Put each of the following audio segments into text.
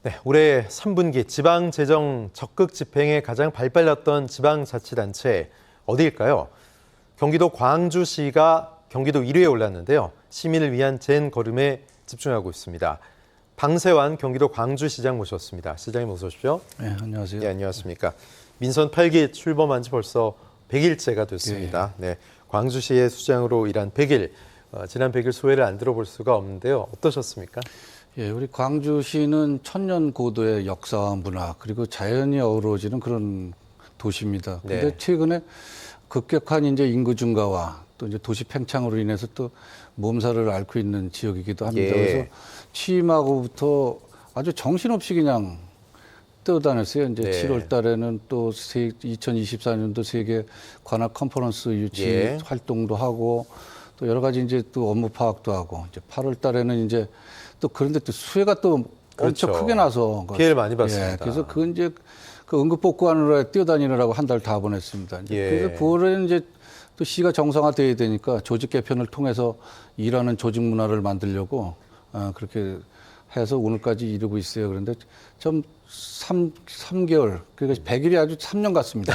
네, 올해 3분기 지방재정 적극 집행에 가장 발빨랐던 지방자치단체 어디일까요? 경기도 광주시가 경기도 1위에 올랐는데요. 시민을 위한 젠 걸음에 집중하고 있습니다. 방세환 경기도 광주시장 모셨습니다. 시장님 어서 오십시오. 네, 안녕하세요. 네, 안녕하십니까. 민선 8기 출범한 지 벌써 100일째가 됐습니다. 네, 광주시의 수장으로 일한 100일, 지난 100일 소회를 안 들어볼 수가 없는데요. 어떠셨습니까? 예, 우리 광주시는 천년 고도의 역사와 문화 그리고 자연이 어우러지는 그런 도시입니다. 근데 네. 최근에 급격한 이제 인구 증가와 또 이제 도시 팽창으로 인해서 또 몸살을 앓고 있는 지역이기도 합니다. 예. 그래서 취임하고부터 아주 정신없이 그냥 뛰어다녔어요. 이제 네. 7월 달에는 또 2024년도 세계 관악 컨퍼런스 유치 예. 활동도 하고 또 여러 가지 이제 또 업무 파악도 하고 이제 8월 달에는 이제 또 그런데 또 수해가 또 엄청 그렇죠. 크게 나서 피해를 많이 봤습니다. 예, 그래서 그 이제 그 응급 복구하느라 뛰어다니느라고 한 달 다 보냈습니다. 이제 예. 그래서 9월에는 이제 또 시가 정상화돼야 되니까 조직 개편을 통해서 일하는 조직 문화를 만들려고 그렇게 해서 오늘까지 이루고 있어요. 그런데 좀 3개월, 그러니까 100일이 아주 3년 같습니다.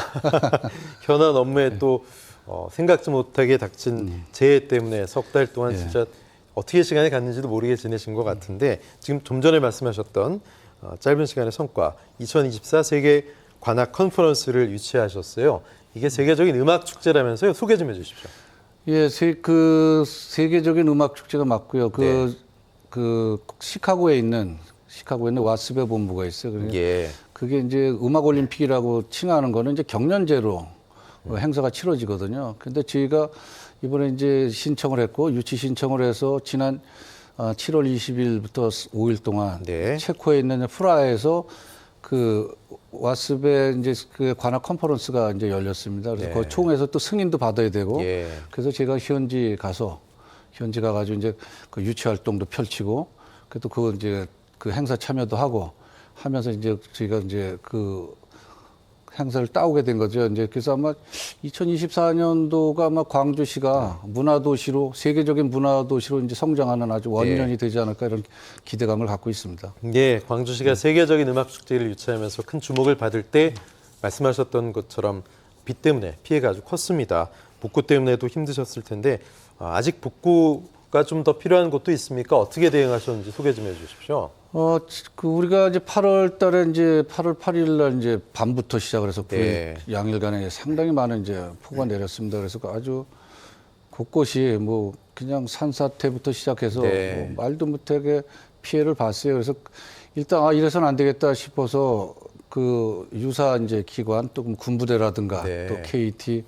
현안 업무에 또 생각지 못하게 닥친 재해 때문에 석 달 동안 진짜 어떻게 시간이 갔는지도 모르게 지내신 것 같은데 지금 좀 전에 말씀하셨던 짧은 시간의 성과 2024 세계 관악 컨퍼런스를 유치하셨어요. 이게 세계적인 음악 축제라면서요. 소개 좀 해주십시오. 예, 그 세계적인 음악 축제가 맞고요. 그 시카고에 있는 와스베 본부가 있어요. 그러니까 예. 그게 이제 음악 올림픽이라고 칭하는 거는 이제 경연제로 행사가 치러지거든요. 근데 저희가 이번에 이제 신청을 했고 유치 신청을 해서 지난 7월 20일부터 5일 동안 체코에 있는 프라하에서 그 와스베 이제 그 관악 컨퍼런스가 이제 열렸습니다. 그래서 그 총에서 또 승인도 받아야 되고 그래서 제가 현지 가가지고 이제 그 유치 활동도 펼치고 그래도 그 이제 그 행사 참여도 하고 하면서 이제 저희가 이제 그 행사를 따오게 된 거죠. 이제 그래서 아마 2024년도가 아마 광주시가 문화도시로 세계적인 문화도시로 이제 성장하는 아주 원년이 되지 않을까 이런 기대감을 갖고 있습니다. 예, 광주시가 세계적인 음악 축제를 유치하면서 큰 주목을 받을 때 말씀하셨던 것처럼 비 때문에 피해가 아주 컸습니다. 복구 때문에도 힘드셨을 텐데 아직 복구가 좀 더 필요한 곳도 있습니까? 어떻게 대응하셨는지 소개 좀 해주십시오. 그 우리가 이제 8월 달에 이제 8월 8일 날 이제 밤부터 시작을 해서 양일간에 상당히 많은 이제 폭우가 내렸습니다. 그래서 아주 곳곳이 뭐 그냥 산사태부터 시작해서 뭐 말도 못하게 피해를 봤어요. 그래서 일단 이래서는 안 되겠다 싶어서 그 유사 이제 기관 또 군부대라든가 또 KT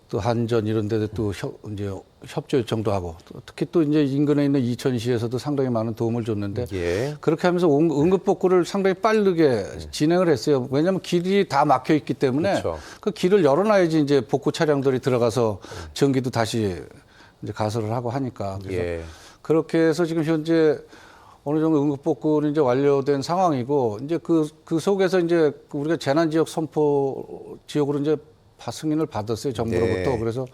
또 한전 이런 데도 또 이제 협조 요청도 하고 특히 또 이제 인근에 있는 이천시에서도 상당히 많은 도움을 줬는데 그렇게 하면서 응급 복구를 상당히 빠르게 진행을 했어요. 왜냐하면 길이 다 막혀 있기 때문에 그 길을 열어놔야지 이제 복구 차량들이 들어가서 전기도 다시 이제 가설을 하고 하니까 그래서 그렇게 해서 지금 현재 어느 정도 응급 복구는 이제 완료된 상황이고 이제 그 속에서 이제 우리가 재난 지역 선포 지역으로 이제 승인을 받았어요, 정부로부터. 그래서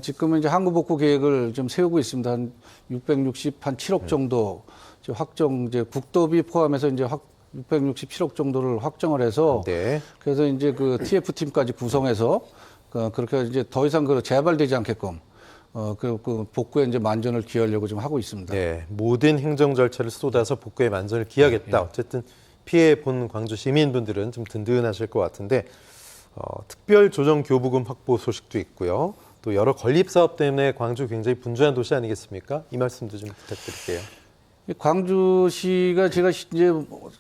지금은 이제 항구복구 계획을 좀 세우고 있습니다. 한 7억 정도 이제 국도비 포함해서 이제 667억 정도를 확정을 해서 그래서 이제 그 TF팀까지 구성해서 그렇게 이제 더 이상 재발되지 않게끔 그 복구에 이제 만전을 기하려고 좀 하고 있습니다. 모든 행정 절차를 쏟아서 복구에 만전을 기하겠다. 어쨌든 피해 본 광주 시민분들은 좀 든든하실 것 같은데 특별 조정 교부금 확보 소식도 있고요. 또 여러 건립 사업 때문에 광주 굉장히 분주한 도시 아니겠습니까? 이 말씀도 좀 부탁드릴게요. 광주시가 제가 이제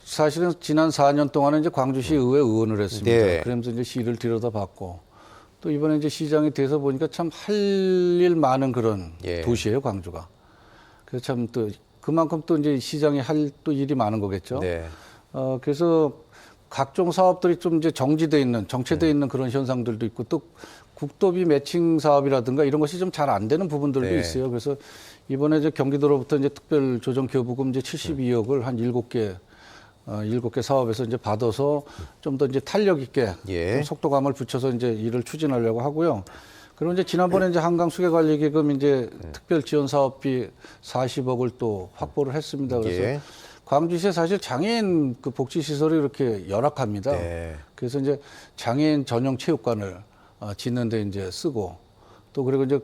사실은 지난 4년 동안은 이제 광주시 의회 의원을 했습니다. 그러면서 이제 시를 들여다봤고 또 이번에 이제 시장이 돼서 보니까 참 할 일 많은 그런 도시예요, 광주가. 그래서 참 또 그만큼 또 이제 시장이 할 또 일이 많은 거겠죠. 그래서 각종 사업들이 좀 이제 정체돼 있는 그런 현상들도 있고 또 국도비 매칭 사업이라든가 이런 것이 좀 잘 안 되는 부분들도 있어요. 그래서 이번에 이제 경기도로부터 이제 특별 조정 교부금 이제 72억을 한 7개 사업에서 이제 받아서 좀 더 이제 탄력 있게 좀 속도감을 붙여서 이제 일을 추진하려고 하고요. 그리고 이제 지난번에 이제 한강 수계 관리 기금 이제 특별 지원 사업비 40억을 또 확보를 했습니다. 그래서 광주시에 사실 장애인 그 복지 시설이 이렇게 열악합니다. 네. 그래서 이제 장애인 전용 체육관을 짓는데 이제 쓰고 또 그리고 이제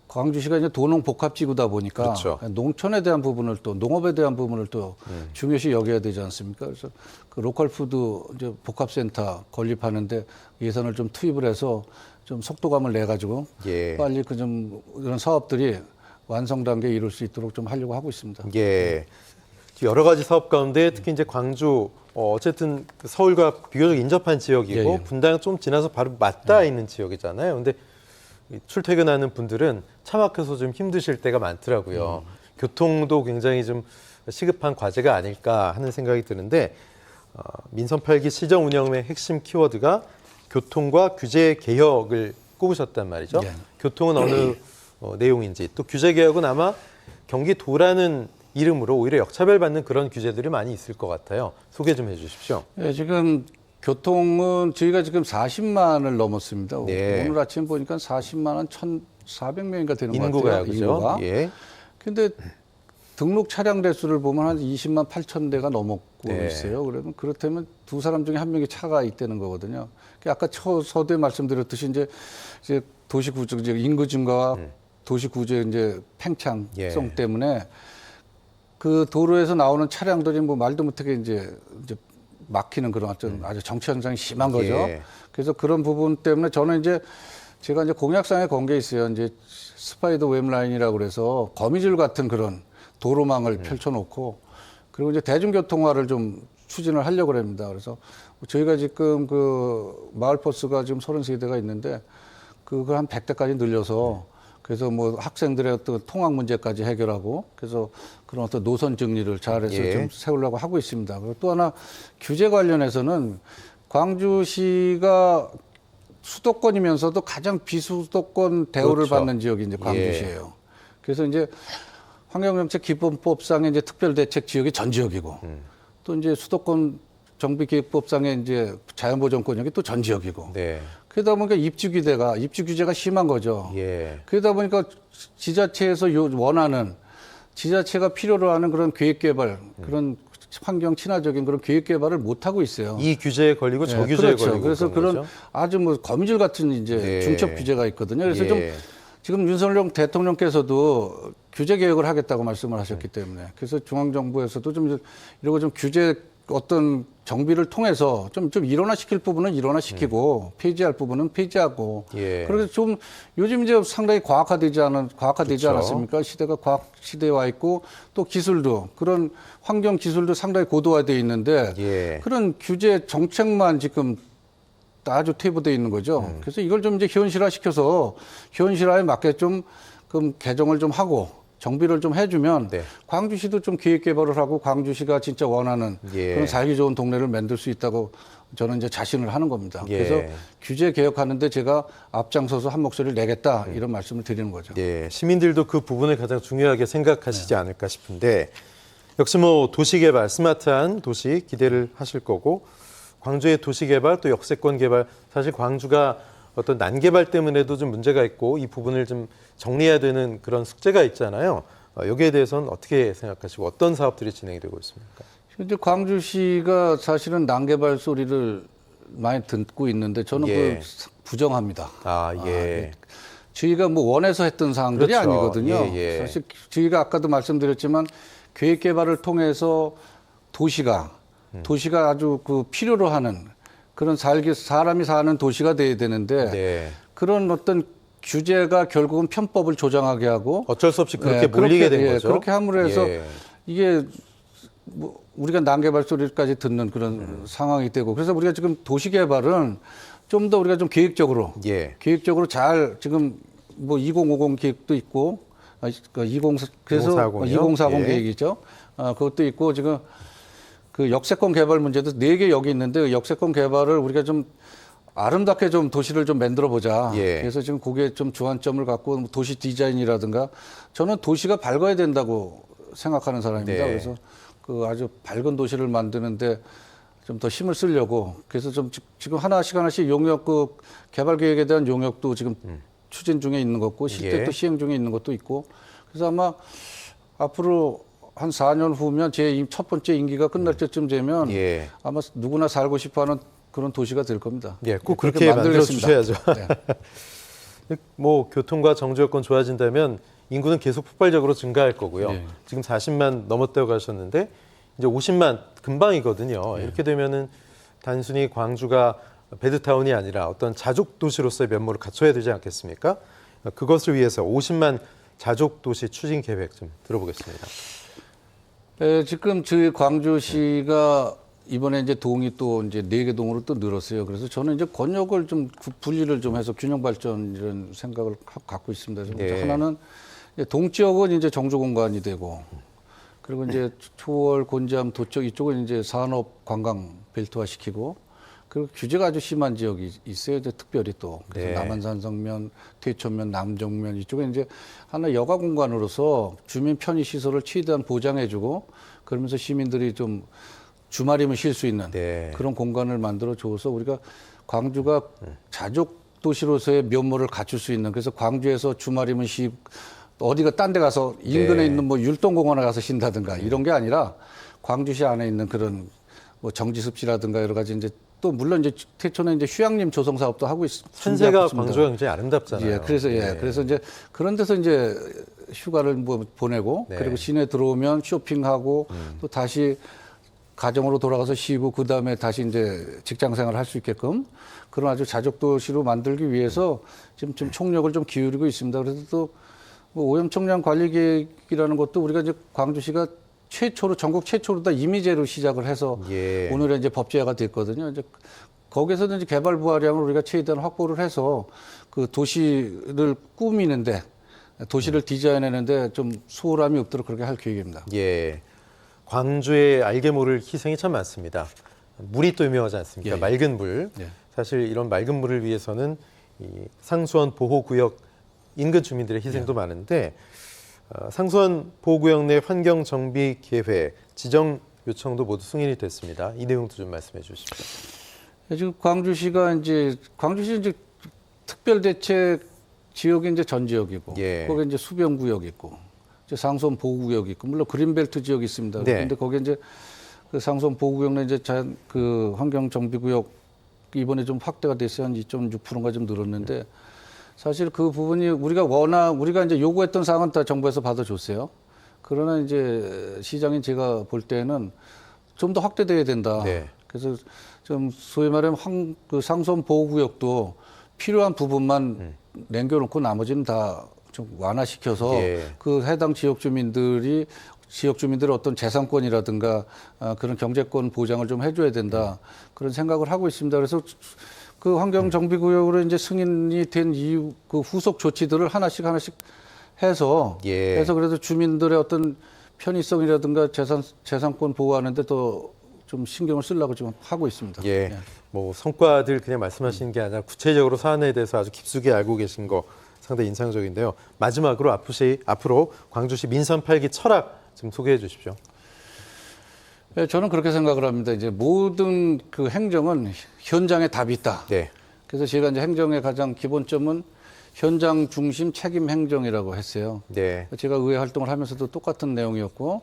광주시가 이제 도농복합지구다 보니까 그렇죠. 농촌에 대한 부분을 또 농업에 대한 부분을 또 중요시 여겨야 되지 않습니까? 그래서 그 로컬 푸드 이제 복합센터 건립하는데 예산을 좀 투입을 해서 좀 속도감을 내 가지고 예. 빨리 그 좀 이런 사업들이 완성 단계에 이룰 수 있도록 좀 하려고 하고 있습니다. 예. 여러 가지 사업 가운데 특히 이제 광주 어쨌든 서울과 비교적 인접한 지역이고 예, 예. 분당 좀 지나서 바로 맞닿아 있는 지역이잖아요. 근데 출퇴근하는 분들은 차 막혀서 좀 힘드실 때가 많더라고요. 교통도 굉장히 좀 시급한 과제가 아닐까 하는 생각이 드는데 민선 8기 시정 운영의 핵심 키워드가 교통과 규제 개혁을 꼽으셨단 말이죠. 예. 교통은 어느 내용인지 또 규제 개혁은 아마 경기도라는 이름으로 오히려 역차별받는 그런 규제들이 많이 있을 것 같아요. 소개 좀 해주십시오. 예, 지금 교통은 저희가 지금 40만을 넘었습니다. 네. 오늘 아침 보니까 40만 한 1,400명인가 되는 것 인구가요, 같아요. 그죠? 인구가. 예. 근데 등록 차량 대수를 보면 한 20만 8천 대가 넘었고 네. 있어요. 그러면 그렇다면 두 사람 중에 한 명이 차가 있다는 거거든요. 아까 서두에 말씀드렸듯이 이제 도시 구조, 이제 인구 증가와 도시 구조의 이제 팽창성 예. 때문에 그 도로에서 나오는 차량들이 뭐 말도 못하게 이제 막히는 그런 어떤 아주 정체 현상이 심한 거죠. 예. 그래서 그런 부분 때문에 저는 제가 공약상에 건 게 있어요. 이제 스파이더 웹 라인이라고 그래서 거미줄 같은 그런 도로망을 펼쳐놓고 그리고 이제 대중교통화를 좀 추진을 하려고 합니다. 그래서 저희가 지금 그 마을버스가 지금 33대가 있는데 그걸 한 100대까지 늘려서 그래서 뭐 학생들의 어떤 통학 문제까지 해결하고 그래서 그런 어떤 노선 정리를 잘해서 예. 좀 세우려고 하고 있습니다. 그리고 또 하나 규제 관련해서는 광주시가 수도권이면서도 가장 비수도권 대우를 그렇죠. 받는 지역이 이제 광주시예요. 그래서 이제 환경정책 기본법상의 이제 특별대책 지역이 전 지역이고 또 이제 수도권 정비기획법상의 이제 자연보전권역이 또 전 지역이고 네. 그러다 보니까 입주 규제가 심한 거죠. 예. 그러다 보니까 지자체에서 원하는 지자체가 필요로 하는 그런 계획개발, 그런 환경 친화적인 그런 계획개발을 못 하고 있어요. 이 규제에 걸리고 저 네, 규제에 그렇죠. 걸리고 그래서 그런 그런 거죠? 아주 뭐 거미줄 같은 이제 예. 중첩 규제가 있거든요. 그래서 예. 좀 지금 윤석열 대통령께서도 규제 개혁을 하겠다고 말씀을 하셨기 때문에 그래서 중앙정부에서도 좀 이러고 좀 규제 어떤 정비를 통해서 좀 일원화시킬 부분은 일원화시키고 폐지할 부분은 폐지하고 예. 그래서 좀 요즘 이제 상당히 과학화되지 그렇죠. 않았습니까? 시대가 과학 시대에 와 있고 또 기술도 그런 환경 기술도 상당히 고도화되어 있는데 예. 그런 규제 정책만 지금 아주 퇴보되어 있는 거죠. 그래서 이걸 좀 이제 현실화시켜서 현실화에 맞게 좀 그럼 개정을 좀 하고 정비를 좀 해주면 네. 광주시도 좀 기획 개발을 하고 광주시가 진짜 원하는 예. 그런 살기 좋은 동네를 만들 수 있다고 저는 이제 자신을 하는 겁니다. 예. 그래서 규제 개혁하는데 제가 앞장서서 한 목소리를 내겠다 이런 말씀을 드리는 거죠. 예, 시민들도 그 부분을 가장 중요하게 생각하시지 않을까 싶은데 역시 뭐 도시개발, 스마트한 도시 기대를 하실 거고 광주의 도시개발 또 역세권 개발 사실 광주가 어떤 난개발 때문에도 좀 문제가 있고 이 부분을 좀 정리해야 되는 그런 숙제가 있잖아요. 여기에 대해서는 어떻게 생각하시고 어떤 사업들이 진행이 되고 있습니까? 현재 광주시가 사실은 난개발 소리를 많이 듣고 있는데 저는 예. 그걸 부정합니다. 예. 저희가 뭐 원해서 했던 사항들이 그렇죠. 아니거든요. 예. 사실 저희가 아까도 말씀드렸지만 계획 개발을 통해서 도시가 아주 그 필요로 하는 그런 사람이 사는 도시가 돼야 되는데 네. 그런 어떤 규제가 결국은 편법을 조장하게 하고 어쩔 수 없이 그렇게 몰리게 된 거죠. 그렇게 함으로 해서 예. 이게 뭐 우리가 난개발 소리까지 듣는 그런 상황이 되고 그래서 우리가 지금 도시 개발은 좀 더 우리가 좀 계획적으로 잘 지금 뭐 2050 계획도 있고 2040 예. 계획이죠. 그것도 있고 지금 그 역세권 개발 문제도 4개 여기 있는데 그 역세권 개발을 우리가 좀 아름답게 좀 도시를 좀 만들어 보자. 예. 그래서 지금 거기에 좀 주안점을 갖고 도시 디자인이라든가 저는 도시가 밝아야 된다고 생각하는 사람입니다. 네. 그래서 그 아주 밝은 도시를 만드는데 좀 더 힘을 쓰려고 그래서 좀 지금 하나씩 용역 그 개발 계획에 대한 용역도 지금 추진 중에 있는 거고 실제 예. 또 시행 중에 있는 것도 있고 그래서 아마 앞으로 한 4년 후면 제 첫 번째 임기가 끝날 때쯤 되면 예. 아마 누구나 살고 싶어하는 그런 도시가 될 겁니다. 예, 꼭 그렇게 만들어 주셔야죠. 네. 뭐 교통과 정주 여건 좋아진다면 인구는 계속 폭발적으로 증가할 거고요. 네. 지금 40만 넘었다고 하셨는데 이제 50만 금방이거든요. 이렇게 되면은 단순히 광주가 베드타운이 아니라 어떤 자족 도시로서의 면모를 갖춰야 되지 않겠습니까? 그것을 위해서 50만 자족 도시 추진 계획 좀 들어보겠습니다. 지금 저희 광주시가 이번에 이제 동이 또 이제 4개 동으로 또 늘었어요. 그래서 저는 이제 권역을 좀 분리를 좀 해서 균형 발전 이런 생각을 갖고 있습니다. 그래서 네. 하나는 이제 동지역은 이제 정조 공간이 되고, 그리고 이제 초월, 곤지암, 도청 이쪽은 이제 산업 관광 벨트화 시키고, 그리고 규제가 아주 심한 지역이 있어요. 이제 특별히 또 그래서 네. 남한산성면, 퇴촌면, 남정면 이쪽에 이제 하나 여가 공간으로서 주민 편의 시설을 최대한 보장해주고, 그러면서 시민들이 좀 주말이면 쉴 수 있는 네. 그런 공간을 만들어 줘서 우리가 광주가 자족 도시로서의 면모를 갖출 수 있는, 그래서 광주에서 주말이면 어디가 딴 데 가서 인근에 네. 있는 뭐 율동공원에 가서 쉰다든가 이런 게 아니라 광주시 안에 있는 그런 뭐 정지습지라든가 여러 가지 이제 또 물론 이제 태촌에 이제 휴양림 조성 사업도 하고 산세가 광주가 굉장히 아름답잖아요. 예, 그래서 네. 그래서 이제 그런 데서 이제 휴가를 뭐 보내고 네. 그리고 시내 들어오면 쇼핑하고 또 다시 가정으로 돌아가서 쉬고 그 다음에 다시 이제 직장 생활을 할 수 있게끔 그런 아주 자족 도시로 만들기 위해서 지금 좀 총력을 좀 기울이고 있습니다. 그래서 또 뭐 오염청량 관리 계획이라는 것도 우리가 이제 광주시가 최초로 전국 최초로 다 임의제로 시작을 해서 예. 오늘은 이제 법제화가 됐거든요. 이제 거기서는 이제 개발 부하량을 우리가 최대한 확보를 해서 그 도시를 꾸미는데 도시를 디자인하는데 좀 소홀함이 없도록 그렇게 할 계획입니다. 예. 광주에 알게 모를 희생이 참 많습니다. 물이 또 유명하지 않습니까? 예. 맑은 물. 예. 사실 이런 맑은 물을 위해서는 이 상수원 보호구역 인근 주민들의 희생도 많은데 상수원 보호구역 내 환경 정비 계획 지정 요청도 모두 승인이 됐습니다. 이 내용도 좀 말씀해 주십시오. 지금 광주시가 이제 특별대책 지역이 이제 전 지역이고 예. 거기 이제 수변구역 있고 이제 상수원 보호구역 있고 물론 그린벨트 지역이 있습니다. 네. 그런데 거기 이제 그 상수원 보호구역 내 이제 그 환경 정비구역 이번에 좀 확대가 됐어요. 한 2.6%가 좀 늘었는데 사실 그 부분이 우리가 이제 요구했던 사항은 다 정부에서 받아줬어요. 그러나 이제 시장인 제가 볼 때는 좀 더 확대돼야 된다. 네. 그래서 좀 소위 말하면 그 상수원 보호구역도 필요한 부분만 남겨놓고 나머지는 다 좀 완화시켜서 예. 그 해당 지역 주민들의 어떤 재산권이라든가 그런 경제권 보장을 좀 해줘야 된다. 그런 생각을 하고 있습니다. 그래서 그 환경정비구역으로 이제 승인이 된 이후 그 후속 조치들을 하나씩 해서 예. 해서 그래도 주민들의 어떤 편의성이라든가 재산권 보호하는데 더 좀 신경을 쓰려고 지금 하고 있습니다. 예. 뭐 성과들 그냥 말씀하시는 게 아니라 구체적으로 사안에 대해서 아주 깊숙이 알고 계신 거 상당히 인상적인데요. 마지막으로 앞으로 광주시 민선 8기 철학 좀 소개해 주십시오. 네, 저는 그렇게 생각을 합니다. 이제 모든 그 행정은 현장에 답이 있다. 네. 그래서 제가 이제 행정의 가장 기본점은 현장 중심 책임 행정이라고 했어요. 네. 제가 의회 활동을 하면서도 똑같은 내용이었고,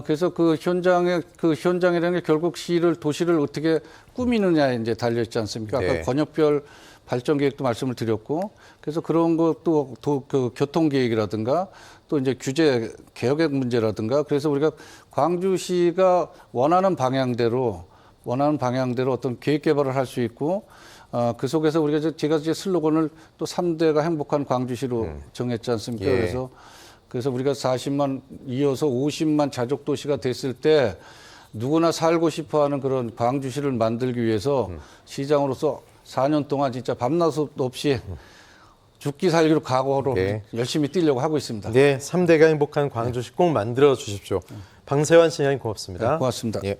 그래서 그 현장이라는 게 결국 도시를 어떻게 꾸미느냐에 이제 달려있지 않습니까? 네. 아까 권역별 발전 계획도 말씀을 드렸고, 그래서 그런 것도 그 교통 계획이라든가 또 이제 규제 개혁의 문제라든가 그래서 우리가 광주시가 원하는 방향대로 어떤 계획 개발을 할 수 있고, 그 속에서 제가 이제 슬로건을 또 3대가 행복한 광주시로 정했지 않습니까? 예. 그래서 우리가 40만 이어서 50만 자족 도시가 됐을 때 누구나 살고 싶어 하는 그런 광주시를 만들기 위해서 시장으로서 4년 동안 진짜 밤낮 없이 죽기 살기로 각오로 네. 열심히 뛰려고 하고 있습니다. 네, 3대가 행복한 광주시 꼭 만들어 주십시오. 방세환 시장님 고맙습니다. 네, 고맙습니다. 예.